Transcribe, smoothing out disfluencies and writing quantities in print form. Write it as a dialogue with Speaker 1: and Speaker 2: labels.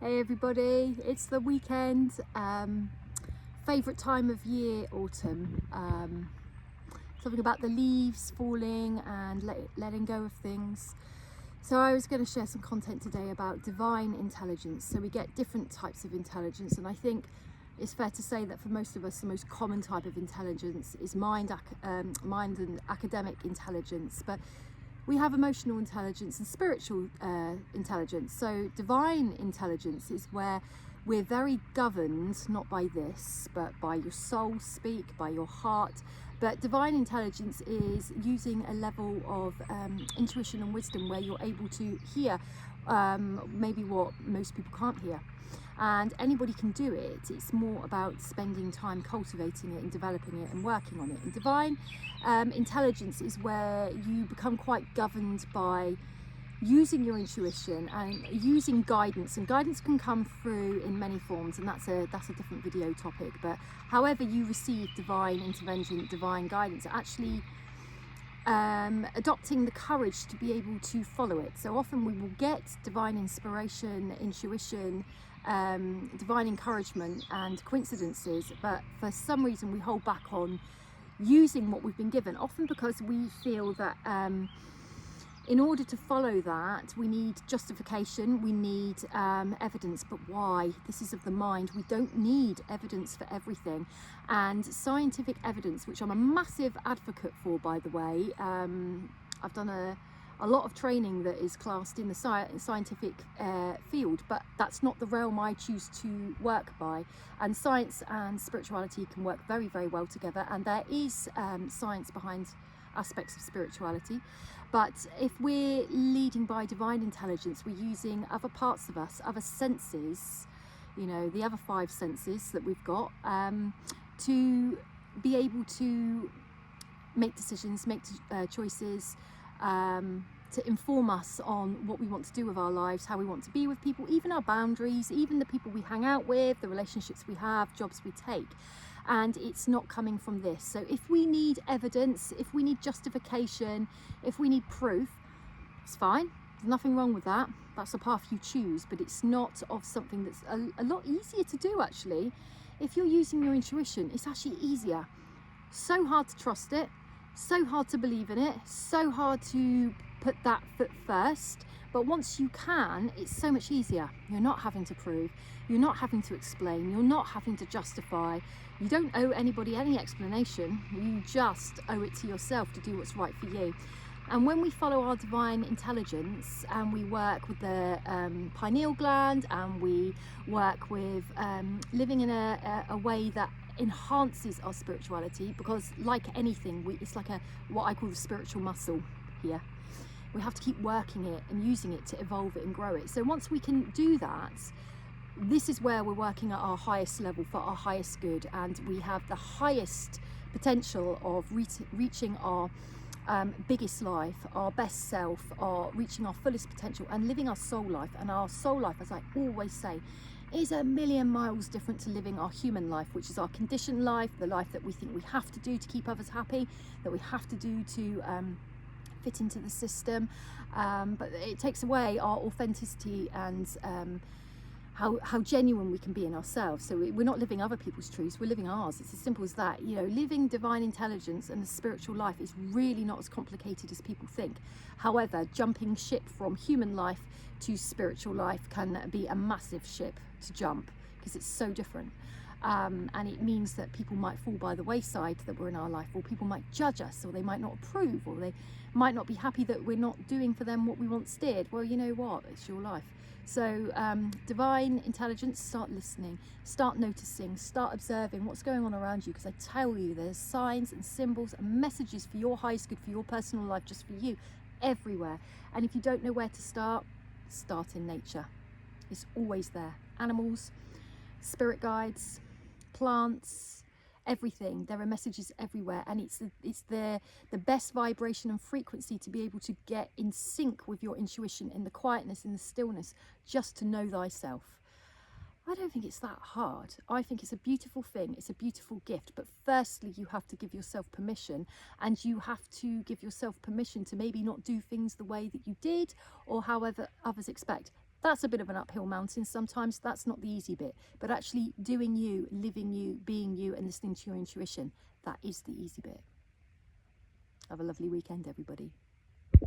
Speaker 1: Hey everybody, it's the weekend. Favourite time of year, autumn. Something about the leaves falling and letting go of things. So I was going to share some content today about divine intelligence. So we get different types of intelligence, and I think it's fair to say that for most of us the most common type of intelligence is mind and academic intelligence, but we have emotional intelligence and spiritual intelligence. So divine intelligence is where we're very governed, not by this, but by your soul speak, by your heart. But divine intelligence is using a level of intuition and wisdom where you're able to hear maybe what most people can't hear. And anybody can do it. It's more about spending time cultivating it and developing it and working on it. And divine intelligence is where you become quite governed by using your intuition and using guidance, and guidance can come through in many forms, and that's a different video topic. But however you receive divine intervention, divine guidance, actually adopting the courage to be able to follow it. So often we will get divine inspiration, intuition, divine encouragement and coincidences, but for some reason we hold back on using what we've been given, often because we feel that in order to follow that we need justification, we need evidence. But why? This is of the mind. We don't need evidence for everything, and scientific evidence, which I'm a massive advocate for, by the way. I've done a lot of training that is classed in the scientific field, but that's not the realm I choose to work by. And science and spirituality can work very, very well together, and there is science behind aspects of spirituality. But if we're leading by divine intelligence, we're using other parts of us, other senses, you know, the other 5 senses that we've got, to be able to make decisions, make choices, to inform us on what we want to do with our lives, how we want to be with people, even our boundaries, even the people we hang out with, the relationships we have, jobs we take. And it's not coming from this. So if we need evidence, if we need justification, if we need proof, it's fine. There's nothing wrong with that. That's a path you choose, but it's not of something that's a lot easier to do, actually. If you're using your intuition, it's actually easier. So hard to trust it, so hard to believe in it, so hard to put that foot first. But once you can, it's so much easier. You're not having to prove, you're not having to explain, you're not having to justify. You don't owe anybody any explanation. You just owe it to yourself to do what's right for you. And when we follow our divine intelligence and we work with the pineal gland, and we work with living in a way that enhances our spirituality, because like anything, it's like what I call the spiritual muscle here. We have to keep working it and using it to evolve it and grow it. So once we can do that, this is where we're working at our highest level for our highest good, and we have the highest potential of reaching our biggest life, our best self, reaching our fullest potential and living our soul life. And our soul life, as I always say, is a million miles different to living our human life, which is our conditioned life, the life that we think we have to do to keep others happy, that we have to do to fit into the system, but it takes away our authenticity and how genuine we can be in ourselves. So we're not living other people's truths, we're living ours. It's as simple as that. You know, living divine intelligence and a spiritual life is really not as complicated as people think. However, jumping ship from human life to spiritual life can be a massive ship to jump, because it's so different. And it means that people might fall by the wayside that we're in our life, or people might judge us, or they might not approve, or they might not be happy that we're not doing for them what we once did. Well, you know what? It's your life. So divine intelligence, start listening, start noticing, start observing what's going on around you, because I tell you, there's signs and symbols and messages for your highest good, for your personal life, just for you, everywhere. And if you don't know where to start in nature. It's always there. Animals, spirit guides, plants, everything. There are messages everywhere, and it's the best vibration and frequency to be able to get in sync with your intuition, in the quietness, in the stillness, just to know thyself. I don't think it's that hard. I think it's a beautiful thing. It's a beautiful gift. But firstly, you have to give yourself permission, and you have to give yourself permission to maybe not do things the way that you did or however others expect. That's a bit of an uphill mountain sometimes. That's not the easy bit, but actually doing you, living you, being you, and listening to your intuition, that is the easy bit. Have a lovely weekend, everybody.